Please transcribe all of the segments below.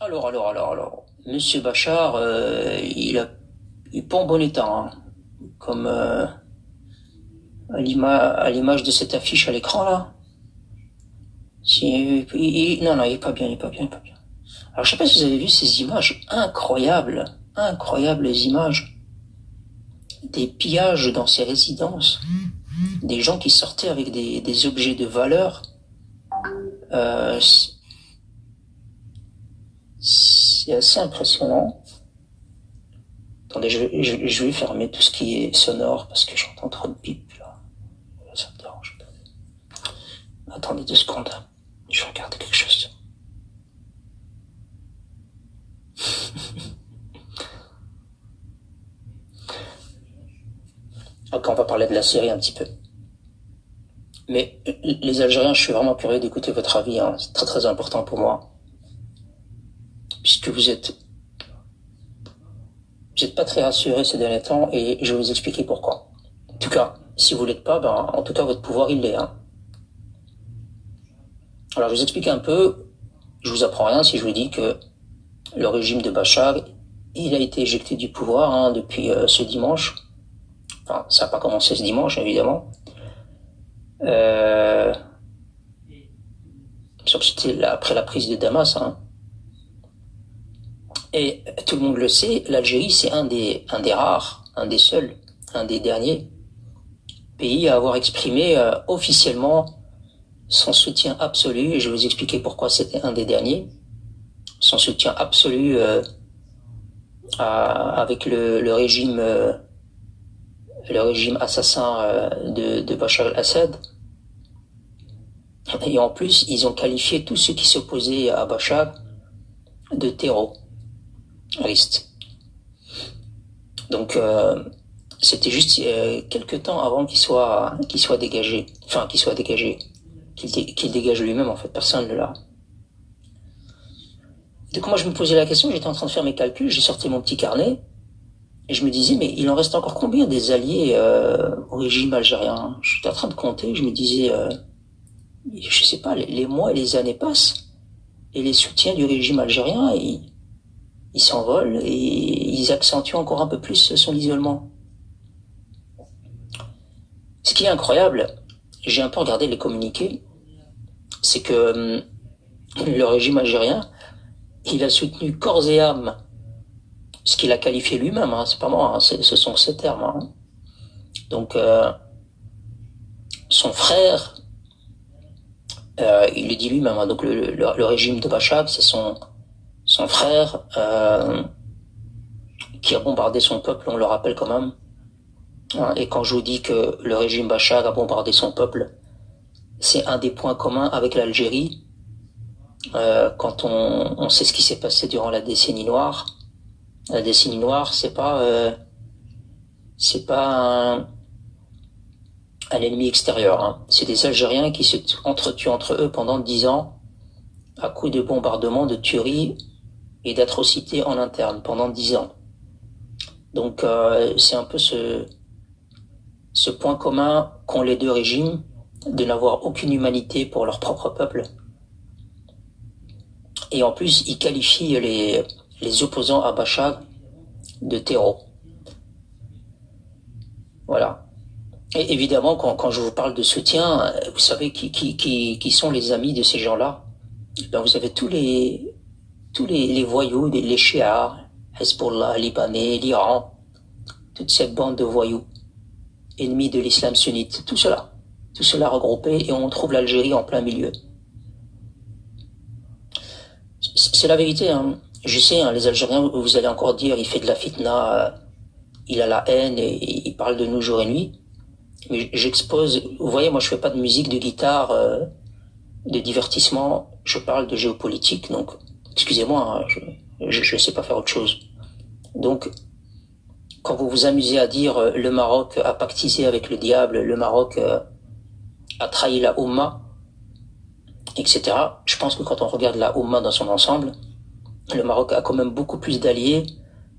Alors, Monsieur Bachar, il est pas en bon état, hein. Comme à l'image de cette affiche à l'écran là. Non, non, il est pas bien, il est pas bien, il est pas bien. Alors je sais pas si vous avez vu ces images incroyables, incroyables images des pillages dans ces résidences, des gens qui sortaient avec des objets de valeur. Euh, c'est assez impressionnant. Attendez, je vais fermer tout ce qui est sonore parce que j'entends trop de bip là. Ça me dérange. Attendez 2 secondes. Je vais regarder quelque chose. Ok, on va parler de la Syrie un petit peu. Mais les Algériens, je suis vraiment curieux d'écouter votre avis, hein. C'est très très important pour moi. Puisque vous êtes pas très rassurés ces derniers temps et je vais vous expliquer pourquoi. En tout cas, si vous l'êtes pas, ben, en tout cas, votre pouvoir, il l'est, hein. Alors, je vous explique un peu. Je vous apprends rien si je vous dis que le régime de Bachar, il a été éjecté du pouvoir, hein, depuis ce dimanche. Enfin, ça n'a pas commencé ce dimanche, évidemment. Euh, C'était après la prise de Damas, hein. Et tout le monde le sait, l'Algérie, c'est un des rares, un des seuls, un des derniers pays à avoir exprimé officiellement son soutien absolu, et je vais vous expliquer pourquoi c'était un des derniers, son soutien absolu avec le régime assassin de Bachar el-Assad. Et en plus, ils ont qualifié tous ceux qui s'opposaient à Bachar de terroristes. Donc, c'était juste quelques temps avant qu'il soit dégagé. Enfin, qu'il soit dégagé. Qu'il dégage lui-même, en fait. Personne ne l'a. Donc, moi, je me posais la question, j'étais en train de faire mes calculs, j'ai sorti mon petit carnet, et je me disais, mais il en reste encore combien des alliés au régime algérien? J'étais en train de compter, je me disais, je sais pas, les mois et les années passent, et les soutiens du régime algérien, ils s'envolent, et ils accentuent encore un peu plus son isolement. Ce qui est incroyable, j'ai un peu regardé les communiqués, c'est que le régime algérien, il a soutenu corps et âme ce qu'il a qualifié lui-même, hein, c'est pas moi, hein, ce sont ses termes, hein. Donc, son frère, il le dit lui-même, hein, donc le régime de Bachar, c'est son frère qui a bombardé son peuple, on le rappelle quand même. Hein. Et quand je vous dis que le régime Bachar a bombardé son peuple, c'est un des points communs avec l'Algérie. Quand on sait ce qui s'est passé durant la décennie noire. La décennie noire, c'est pas un ennemi extérieur, hein. C'est des Algériens qui se entretuent entre eux pendant 10 ans à coups de bombardements, de tueries et d'atrocités en interne pendant 10 ans. Donc c'est un peu ce point commun qu'ont les deux régimes de n'avoir aucune humanité pour leur propre peuple. Et en plus, ils qualifient les opposants à Bachar de terreau. Voilà. Et évidemment, quand je vous parle de soutien, vous savez qui sont les amis de ces gens-là. Ben, vous avez tous les voyous, les chiites, Hezbollah, Libanais, l'Iran, toute cette bande de voyous, ennemis de l'islam sunnite, tout cela regroupé, et on trouve l'Algérie en plein milieu. C'est la vérité, hein. Je sais, hein, les Algériens, vous allez encore dire, il fait de la fitna, il a la haine et il parle de nous jour et nuit. Mais j'expose, vous voyez, moi je fais pas de musique, de guitare, de divertissement, je parle de géopolitique, donc excusez-moi, hein, je sais pas faire autre chose. Donc, quand vous vous amusez à dire le Maroc a pactisé avec le diable, le Maroc a trahi la Oumma, etc., je pense que quand on regarde la Oumma dans son ensemble, le Maroc a quand même beaucoup plus d'alliés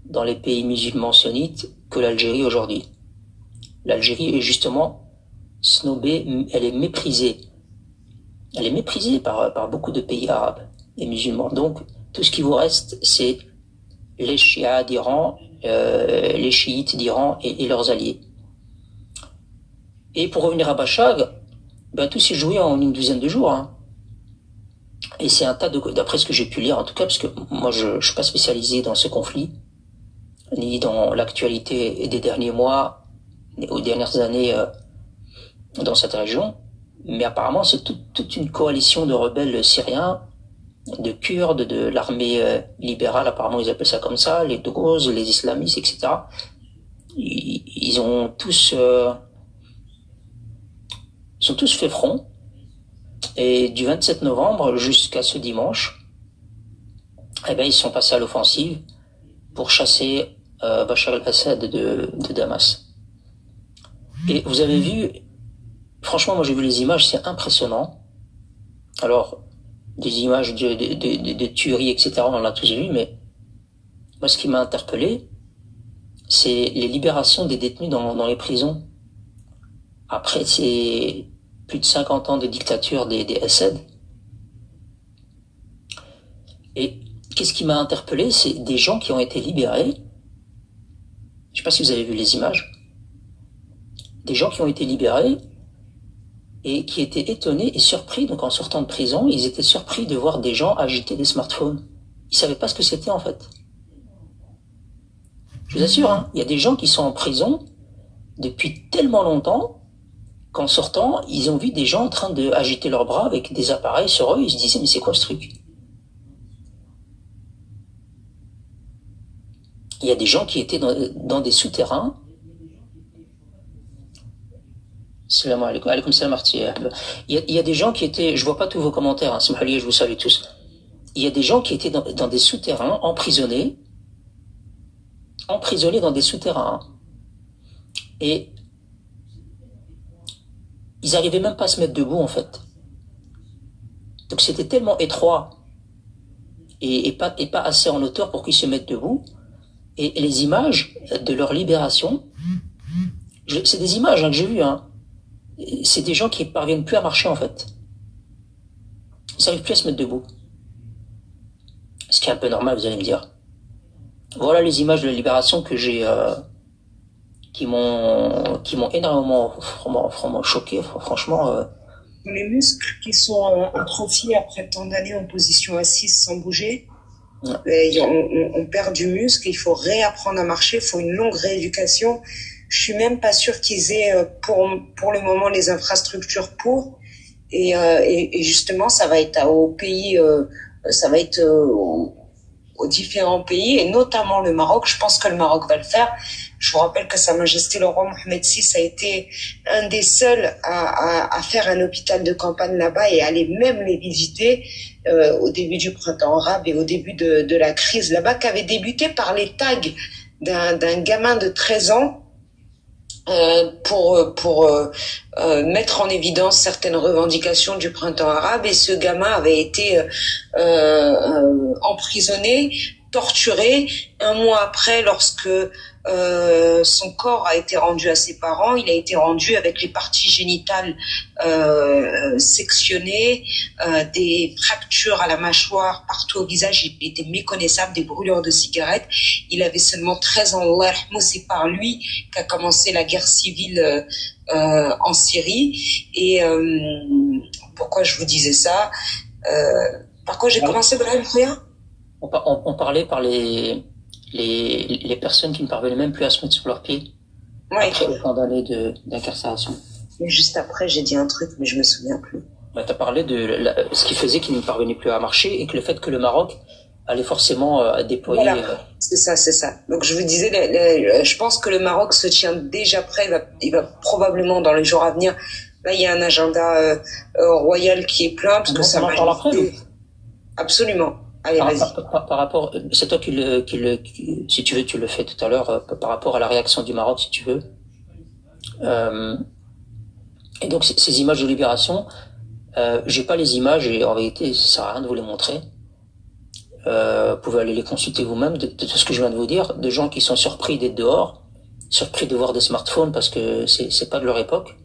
dans les pays musulmans sunnites que l'Algérie aujourd'hui. L'Algérie est justement snobée, elle est méprisée. Elle est méprisée par beaucoup de pays arabes et musulmans. Donc, tout ce qui vous reste, c'est les chiites d'Iran, les chiites d'Iran et leurs alliés. Et pour revenir à Bachag, ben, tout s'est joué en une douzaine de jours. Hein. Et c'est un tas de... D'après ce que j'ai pu lire, en tout cas, parce que moi, je ne suis pas spécialisé dans ce conflit, ni dans l'actualité des derniers mois, aux dernières années dans cette région. Mais apparemment, c'est toute une coalition de rebelles syriens, de Kurdes, de l'armée libérale, apparemment ils appellent ça comme ça, les Druzes, les islamistes, etc. Ils ont tous... ils ont tous fait front. Et du 27 novembre jusqu'à ce dimanche, eh ben, ils sont passés à l'offensive pour chasser Bachar el-Assad de Damas. Et vous avez vu, franchement, moi j'ai vu les images, c'est impressionnant. Alors, des images de tueries, etc., on en a tous vu, mais moi ce qui m'a interpellé, c'est les libérations des détenus dans les prisons. Après, c'est plus de 50 ans de dictature des Assad. Et qu'est-ce qui m'a interpellé, c'est des gens qui ont été libérés. Je sais pas si vous avez vu les images. Des gens qui ont été libérés et qui étaient étonnés et surpris. Donc en sortant de prison, ils étaient surpris de voir des gens agiter des smartphones. Ils savaient pas ce que c'était en fait. Je vous assure, hein, il y a des gens qui sont en prison depuis tellement longtemps qu'en sortant, ils ont vu des gens en train d'agiter leurs bras avec des appareils sur eux. Ils se disaient, mais c'est quoi ce truc? Il y a des gens qui étaient dans des souterrains. Salam alaikum. Alaikum salam arti. Il y a des gens qui étaient, je vois pas tous vos commentaires, hein, je vous salue tous. Il y a des gens qui étaient dans des souterrains, emprisonnés dans des souterrains. Et ils n'arrivaient même pas à se mettre debout, en fait. Donc c'était tellement étroit et pas assez en hauteur pour qu'ils se mettent debout. Et les images de leur libération, c'est des images hein, que j'ai vues. Hein. C'est des gens qui ne parviennent plus à marcher, en fait. Ils n'arrivent plus à se mettre debout. Ce qui est un peu normal, vous allez me dire. Voilà les images de la libération que j'ai... qui m'ont énormément vraiment choqué, franchement. Les muscles qui sont atrophiés après tant d'années en position assise sans bouger, ouais. On perd du muscle, il faut réapprendre à marcher, il faut une longue rééducation. Je suis même pas sûre qu'ils aient pour le moment les infrastructures pour. Et justement, ça va être aux pays, ça va être aux différents pays, et notamment le Maroc. Je pense que le Maroc va le faire. Je vous rappelle que Sa Majesté le roi Mohamed VI a été un des seuls à faire un hôpital de campagne là-bas et aller même les visiter au début du printemps arabe et au début de la crise là-bas, qui avait débuté par les tags d'un gamin de 13 ans pour mettre en évidence certaines revendications du printemps arabe. Et ce gamin avait été emprisonné, torturé. Un mois après, lorsque son corps a été rendu à ses parents, il a été rendu avec les parties génitales sectionnées, des fractures à la mâchoire, partout au visage. Il était méconnaissable, des brûlures de cigarettes. Il avait seulement 13 ans. Allah yarhamou, c'est par lui qu'a commencé la guerre civile en Syrie. Et pourquoi je vous disais ça, par quoi j'ai commencé, Brahim Khouya? On parlait par les personnes qui ne parvenaient même plus à se mettre sur leurs pieds, ouais, après autant d'années d'incarcération. Mais juste après, j'ai dit un truc, mais je me souviens plus. Bah, tu as parlé de ce qui faisait qu'ils ne parvenaient plus à marcher et que le fait que le Maroc allait forcément déployer... Voilà, c'est ça. Donc je vous disais, je pense que le Maroc se tient déjà prêt, il va probablement dans les jours à venir. Là, il y a un agenda royal qui est plein, parce que ça va... Absolument. Allez, vas-y. Par rapport, c'est toi qui si tu veux, tu le fais tout à l'heure, par rapport à la réaction du Maroc, si tu veux. Et donc, ces images de libération, j'ai pas les images et en vérité, ça sert à rien de vous les montrer. Vous pouvez aller les consulter vous-même de tout ce que je viens de vous dire, de gens qui sont surpris d'être dehors, surpris de voir des smartphones parce que c'est pas de leur époque.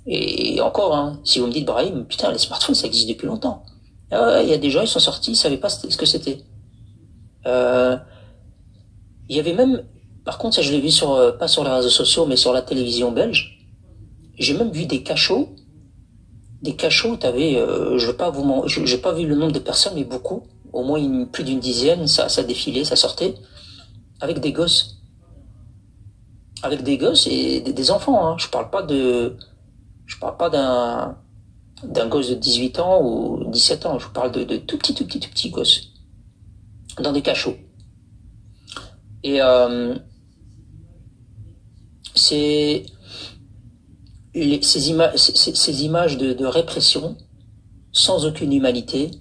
Et encore, hein, si vous me dites, Brahim, putain, les smartphones, ça existe depuis longtemps. Il y a des gens, ils sont sortis, ils savaient pas ce que c'était. Euh, il y avait même, par contre, ça je l'ai vu sur, pas sur les réseaux sociaux, mais sur la télévision belge. J'ai même vu des cachots. T'avais, j'ai pas vu le nombre de personnes, mais beaucoup, au moins plus d'une dizaine, ça défilait, ça sortait, avec des gosses, et des enfants. Hein. Je parle pas d'un gosse de 18 ans ou 17 ans. Je parle de tout petits gosses dans des cachots. Et c'est ces images de répression, sans aucune humanité,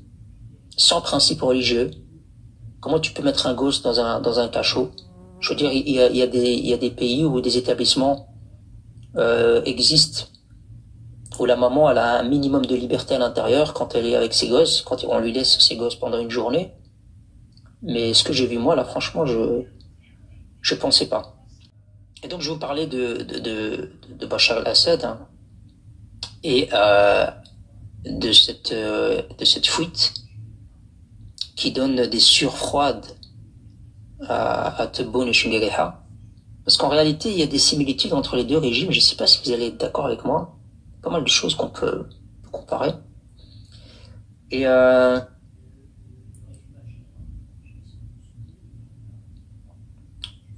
sans principe religieux. Comment tu peux mettre un gosse dans un cachot? Je veux dire, il y a des pays où des établissements existent, où la maman elle a un minimum de liberté à l'intérieur quand elle est avec ses gosses, quand on lui laisse ses gosses pendant une journée. Mais ce que j'ai vu moi, là, franchement, je pensais pas. Et donc, je vais vous parler de Bachar el-Assad, hein, et de cette fuite qui donne des sueurs froides à Tebboune et Chinguereha. Parce qu'en réalité, il y a des similitudes entre les deux régimes. Je ne sais pas si vous allez être d'accord avec moi. Pas mal de choses qu'on peut comparer. Et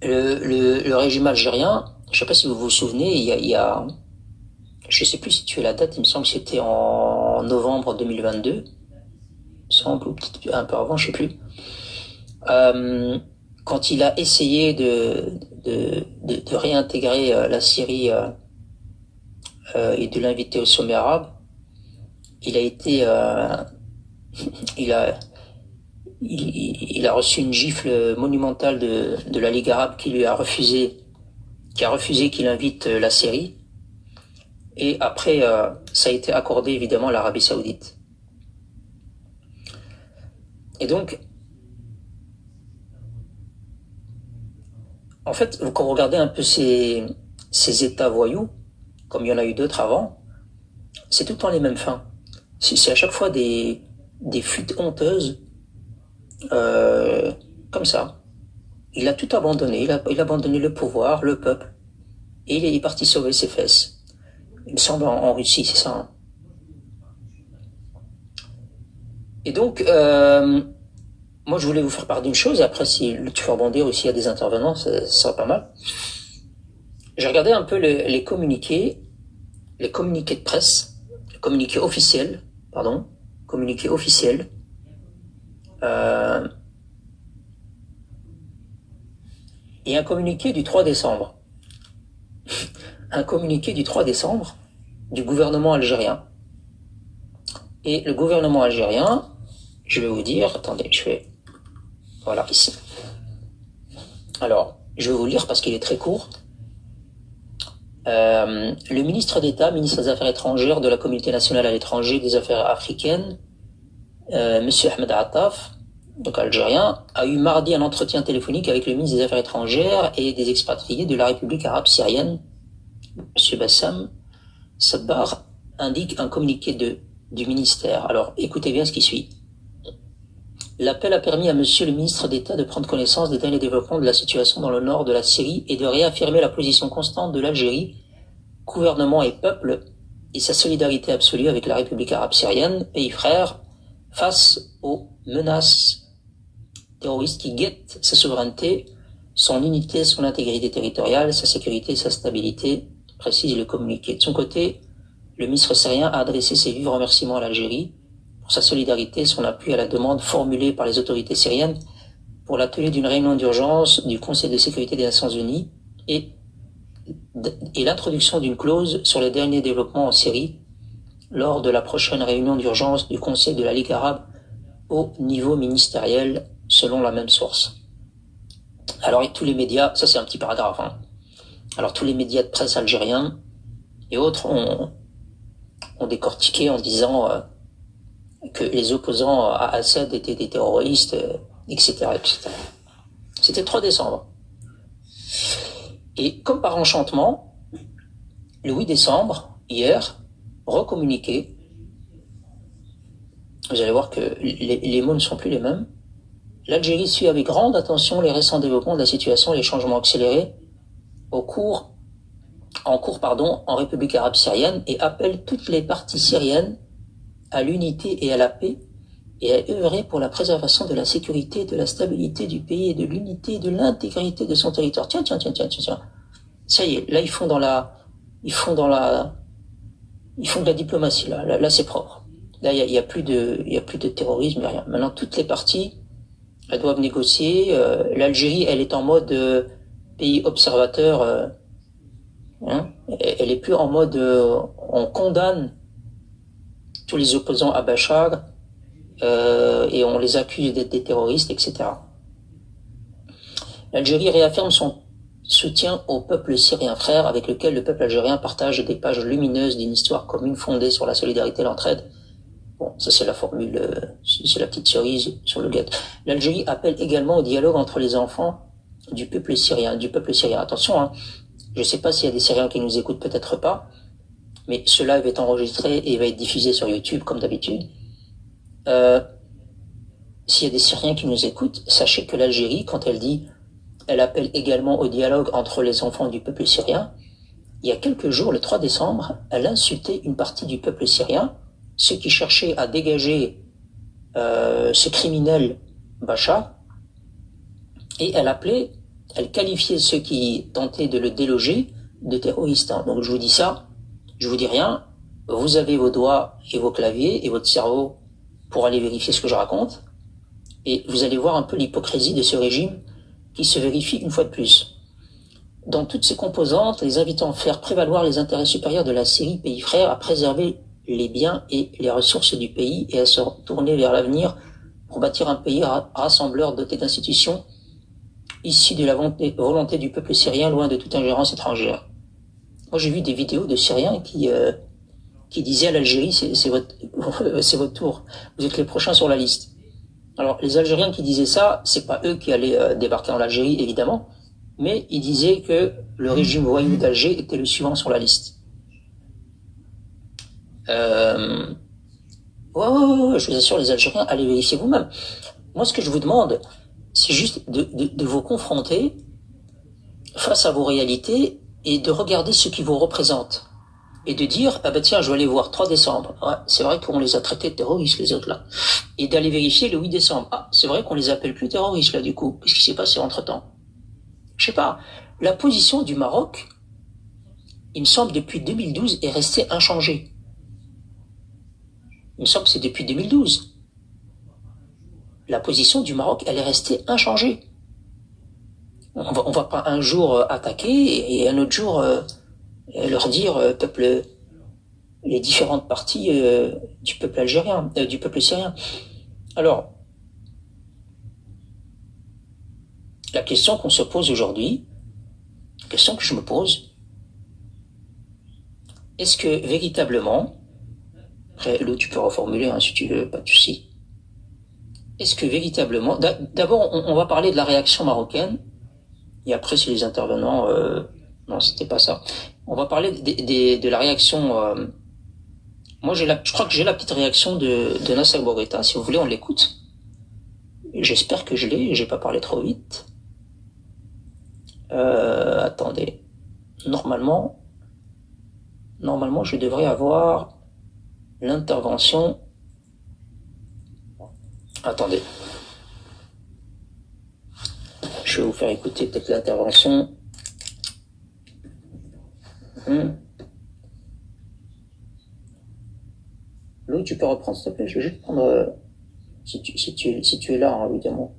le régime algérien, je ne sais pas si vous vous souvenez, il y a je ne sais plus si tu as la date, il me semble que c'était en novembre 2022, il me semble, ou peut-être un peu avant, je ne sais plus. Quand il a essayé de réintégrer la Syrie et de l'inviter au sommet arabe, il a été, il a reçu une gifle monumentale de la Ligue arabe qui a refusé qu'il invite la Syrie. Et après, ça a été accordé évidemment à l'Arabie Saoudite. Et donc, en fait, quand vous regardez un peu ces États voyous, comme il y en a eu d'autres avant, c'est tout le temps les mêmes fins. C'est à chaque fois des fuites honteuses, comme ça. Il a tout abandonné, il a abandonné le pouvoir, le peuple, et il est parti sauver ses fesses. Il me semble en Russie, c'est ça. Hein. Et donc, moi je voulais vous faire part d'une chose, et après si tu veux rebondir aussi à des intervenants, ça sera pas mal. J'ai regardé un peu les communiqués de presse, les communiqués officiels, et un communiqué du 3 décembre. Un communiqué du 3 décembre du gouvernement algérien. Et le gouvernement algérien, je vais vous dire, attendez, voilà, ici. Alors, je vais vous lire parce qu'il est très court. Le ministre d'État, ministre des Affaires étrangères de la Communauté nationale à l'étranger des Affaires africaines, Monsieur Ahmed Attaf, donc algérien, a eu mardi un entretien téléphonique avec le ministre des Affaires étrangères et des expatriés de la République arabe syrienne. Monsieur Bassam Sabbar indique un communiqué du ministère. Alors, écoutez bien ce qui suit. L'appel a permis à Monsieur le ministre d'État de prendre connaissance des derniers développements de la situation dans le nord de la Syrie et de réaffirmer la position constante de l'Algérie, gouvernement et peuple, et sa solidarité absolue avec la République arabe syrienne, pays frère, face aux menaces terroristes qui guettent sa souveraineté, son unité, son intégrité territoriale, sa sécurité et sa stabilité, précise le communiqué. De son côté, le ministre syrien a adressé ses vifs remerciements à l'Algérie pour sa solidarité et son appui à la demande formulée par les autorités syriennes pour la tenue d'une réunion d'urgence du Conseil de sécurité des Nations Unies et l'introduction d'une clause sur les derniers développements en Syrie lors de la prochaine réunion d'urgence du Conseil de la Ligue arabe au niveau ministériel, selon la même source. Alors, tous les médias, ça c'est un petit paragraphe, hein. Alors, tous les médias de presse algériens et autres ont décortiqué en disant que les opposants à Assad étaient des terroristes, etc., etc. C'était le 3 décembre. Et comme par enchantement, le 8 décembre, hier, recommuniqué, vous allez voir que les mots ne sont plus les mêmes, L'Algérie suit avec grande attention les récents développements de la situation et les changements accélérés en cours, en République arabe syrienne et appelle toutes les parties syriennes à l'unité et à la paix et à œuvrer pour la préservation de la sécurité, de la stabilité du pays et de l'unité et de l'intégrité de son territoire. Tiens. Ça y est, là ils font de la diplomatie, là c'est propre. Là il y a plus de terrorisme, il y a rien. Maintenant toutes les parties, elles doivent négocier. L'Algérie, elle est en mode pays observateur. Elle est plus en mode on condamne tous les opposants à Bachar et on les accuse d'être des terroristes, etc. L'Algérie réaffirme son soutien au peuple syrien frère avec lequel le peuple algérien partage des pages lumineuses d'une histoire commune fondée sur la solidarité et l'entraide. Bon, ça c'est la formule, c'est la petite cerise sur le gâteau. L'Algérie appelle également au dialogue entre les enfants du peuple syrien. Attention, hein, je ne sais pas s'il y a des Syriens qui nous écoutent, peut-être pas, mais ce live est enregistré et va être diffusé sur YouTube comme d'habitude. S'il y a des Syriens qui nous écoutent, sachez que l'Algérie, quand elle appelle également au dialogue entre les enfants du peuple syrien, il y a quelques jours, le 3 décembre, elle insultait une partie du peuple syrien, ceux qui cherchaient à dégager ce criminel Bachar, et elle qualifiait ceux qui tentaient de le déloger de terroristes. Donc je vous dis ça, je vous dis rien, vous avez vos doigts et vos claviers et votre cerveau pour aller vérifier ce que je raconte, et vous allez voir un peu l'hypocrisie de ce régime qui se vérifie une fois de plus. Dans toutes ses composantes, les invitant à faire prévaloir les intérêts supérieurs de la Syrie, pays frère, à préserver les biens et les ressources du pays et à se tourner vers l'avenir pour bâtir un pays rassembleur doté d'institutions issues de la volonté du peuple syrien, loin de toute ingérence étrangère. Moi, j'ai vu des vidéos de Syriens qui disaient à l'Algérie, c'est votre tour, vous êtes les prochains sur la liste. Alors, les Algériens qui disaient ça, c'est pas eux qui allaient débarquer en Algérie, évidemment, mais ils disaient que le régime voyou d'Alger était le suivant sur la liste. Ouais, je vous assure, les Algériens, allez vérifier vous-même. Moi, ce que je vous demande, c'est juste de vous confronter face à vos réalités et de regarder ce qui vous représente. Et de dire, ah ben tiens, je vais aller voir 3 décembre. Ouais, c'est vrai qu'on les a traités de terroristes, les autres là. Et d'aller vérifier le 8 décembre. Ah, c'est vrai qu'on les appelle plus terroristes là, du coup. Qu'est-ce qui s'est passé entre-temps? Je sais pas. La position du Maroc, il me semble, depuis 2012, est restée inchangée. Il me semble que c'est depuis 2012. La position du Maroc, elle est restée inchangée. On va pas un jour attaquer et un autre jour leur dire les différentes parties du peuple algérien, du peuple syrien. Alors, la question qu'on se pose aujourd'hui, la question que je me pose, est-ce que véritablement, après l'autre tu peux reformuler hein, si tu veux, pas de souci. Est-ce que véritablement, d'abord on va parler de la réaction marocaine, et après si les intervenants, non c'était pas ça. On va parler de la réaction. Moi je crois que j'ai la petite réaction de Nasser Bourgueta. Si vous voulez on l'écoute. J'espère que je l'ai. J'ai pas parlé trop vite. Attendez. Normalement je devrais avoir l'intervention. Attendez. Je vais vous faire écouter peut-être l'intervention. Louis, tu peux reprendre s'il te plaît. Je vais juste prendre si tu es là hein, évidemment.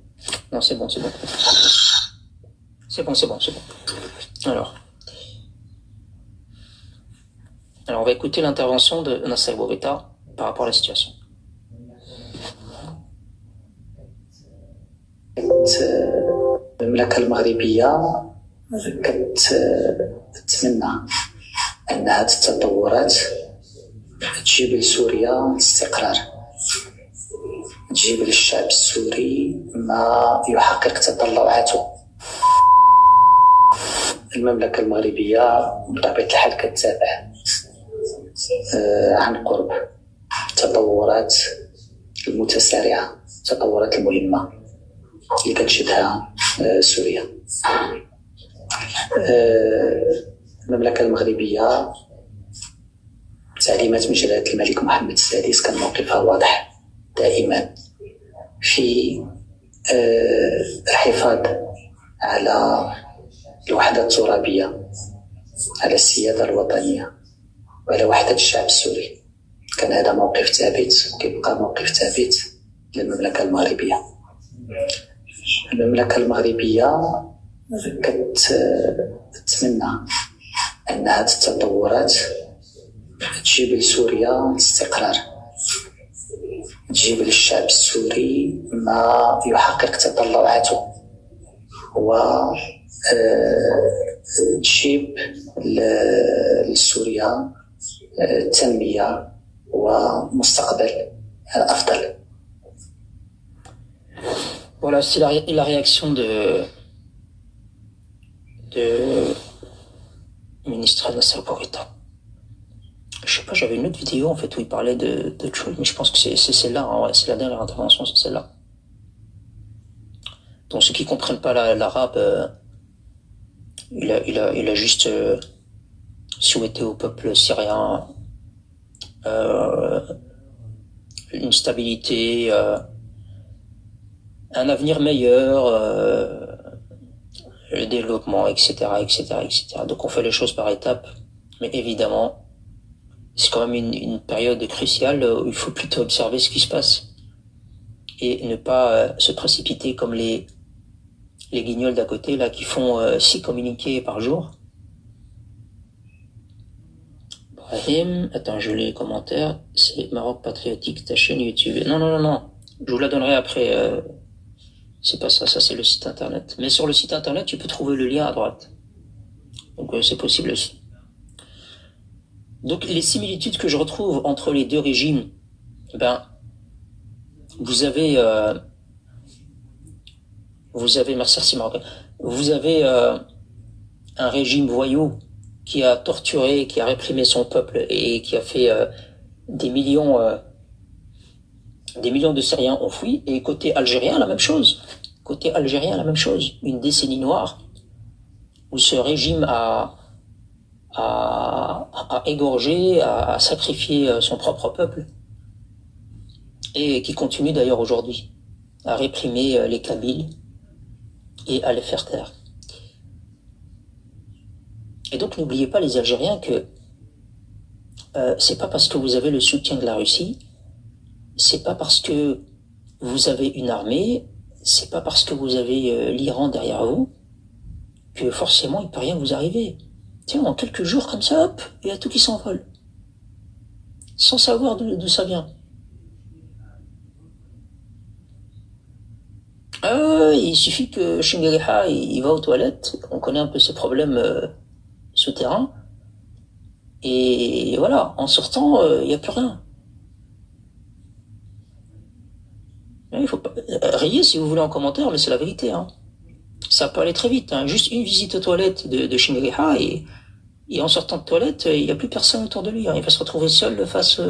Non, c'est bon. C'est bon. Alors, on va écouter l'intervention de Nasser Bourgueta par rapport à la situation. المملكة المغربية كتتمنى أن هذه التطورات تجيب لسوريا الاستقرار، تجيب للشعب السوري ما يحقق تطلعاته. المملكة المغربية بطبيعة الحال كتتابع عن قرب التطورات المتسارعة، التطورات المهمة اللي كتشدها سوريا. المملكة المغربية تعليمات من جلالة الملك محمد السادس كان موقفها واضح دائما في الحفاظ على الوحدة الترابية، على السيادة الوطنية وعلى وحدة الشعب السوري. كان هذا موقف ثابت وكيبقى موقف ثابت للمملكة المغربية. المملكة المغربية كتتمنى أن هذه التطورات تجيب لسوريا الاستقرار، تجيب للشعب السوري ما يحقق تطلعاته، وتجيب لسوريا تنمية ومستقبل أفضل. Voilà, c'est la réaction de ministre Nasser Bourita. Je sais pas, j'avais une autre vidéo en fait où il parlait de choses, mais je pense que c'est celle-là, hein, ouais, c'est la dernière intervention, c'est celle-là. Donc ceux qui comprennent pas l'arabe, il a juste souhaité au peuple syrien une stabilité, un avenir meilleur, le développement, etc., etc., etc. Donc on fait les choses par étapes, mais évidemment, c'est quand même une période cruciale où il faut plutôt observer ce qui se passe et ne pas se précipiter comme les guignols d'à côté là qui font 6 communiqués par jour. Brahim, attends, je lis les commentaires. C'est Maroc Patriotique, ta chaîne YouTube. Non. Je vous la donnerai après. C'est pas ça, ça c'est le site internet. Mais sur le site internet, tu peux trouver le lien à droite. Donc c'est possible aussi. Donc les similitudes que je retrouve entre les deux régimes, vous avez merci Maroc, vous avez un régime voyou qui a torturé, qui a réprimé son peuple et qui a fait des millions de Syriens ont fui. Et côté algérien, la même chose. Côté algérien, la même chose. Une décennie noire où ce régime a égorgé, a sacrifié son propre peuple et qui continue d'ailleurs aujourd'hui à réprimer les Kabyles et à les faire taire. Et donc n'oubliez pas les Algériens que c'est pas parce que vous avez le soutien de la Russie, c'est pas parce que vous avez une armée, c'est pas parce que vous avez l'Iran derrière vous que forcément il peut rien vous arriver. Tiens, en quelques jours comme ça, hop, il y a tout qui s'envole. Sans savoir d'où ça vient. Il suffit que Shingariha il va aux toilettes, on connaît un peu ses problèmes souterrains, et voilà, en sortant, il n'y a plus rien. Il faut pas riez si vous voulez en commentaire, mais c'est la vérité. Hein. Ça peut aller très vite. Hein. Juste une visite aux toilettes de Shingariha et en sortant de toilette, il n'y a plus personne autour de lui. Hein. Il va se retrouver seul face